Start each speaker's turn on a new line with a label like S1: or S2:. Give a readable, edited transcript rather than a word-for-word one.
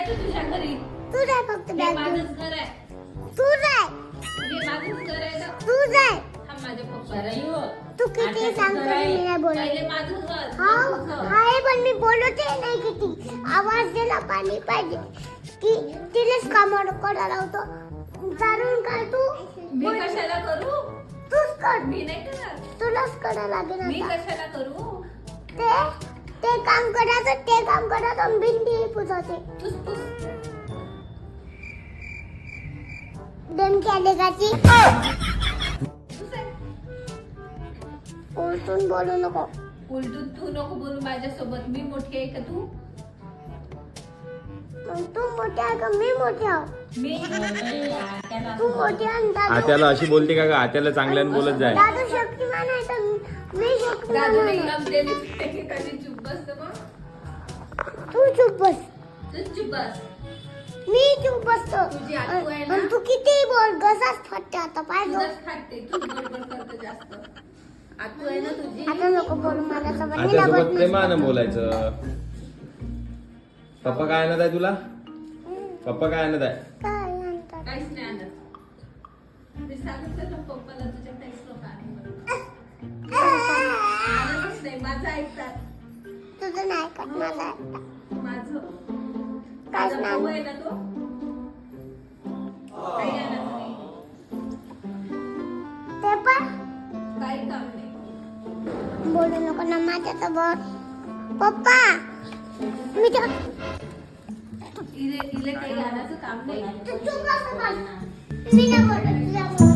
S1: जायचं तुझ्या घरी.
S2: तू जाय फक्त
S1: हे
S2: बॅग
S1: माझंच घर आहे.
S2: तू जाय
S1: हे माझंच घर आहे ना.
S2: तू जाय
S1: हा माझ्या पप्पा.
S2: तू किती सांगतो मी नाही बोलत
S1: पहिले माझं घर.
S2: हा आहे पण मी बोलते नाही किती आवाज दिला पाणी पाहिजे की तिलाच कामावर करायला होतो चालून काय तू
S1: मी कशाला करू?
S2: तूच कर
S1: मी नाही करणार.
S2: तुलाच करायला लागेल
S1: मी
S2: आता.
S1: कशाला करू?
S2: ते काम करायचं भिंडी पुसवते
S1: तूच पुस.
S2: डेम केले गाची
S1: तूच आहे.
S2: उलटून बोलू नको
S1: उलटून तू नको बोलू माझ्यासोबत. मी मोठी आहे का तू?
S2: मग तू मोठी आहे का मी मोठी आहो
S1: मी
S2: तू मोठी आहे आणि दादू
S3: आत्याला अशी बोलते का आत्याला चांगल्यानं बोलत जाय.
S2: दादू शक्तिमान आहे तर मी शक्तिमान
S1: दादूने
S2: आहे.
S1: इनाम दिले की कधी चुप बसतो मग.
S2: तू चुप बस
S1: तू चुप बस.
S2: मी चुप बसतो
S1: तुझी आतू आहे ना?
S2: आणि तू किती बोल घसाच फटते आता पाहिजे
S1: तुझंच खाते. तू बडबड करतो जास्त. आतू आहे ना तुझी.
S2: आता नको बोलू मला सोबत मी
S3: आत्यासोबत
S2: लागत
S3: प्रेमानं बोलायचं. पप्पा काय आणत आहे तुला? पप्पा काय आणत आहे?
S2: काय म्हणतात
S1: काहीच नाही आणत. मी सांगितलं ना पप्पाला तुझ्या काहीच नको आणू. आणतच नाही. माझं ऐकतात.
S2: तुझं नाही ऐकत माझं ऐकतात.
S1: माझं.
S2: काहीच
S1: माझा
S2: नाही.
S1: भाऊ आहे ना तो. काही आणत नाही.
S2: ते पण
S1: काही काम नाही.
S2: बोलू नको ना माझ्यासोबत पप्पा मी तर
S1: इले काही आणायचं काम नाही.
S2: तू चुप बस मी नाही बोलत तुझ्यासोबत.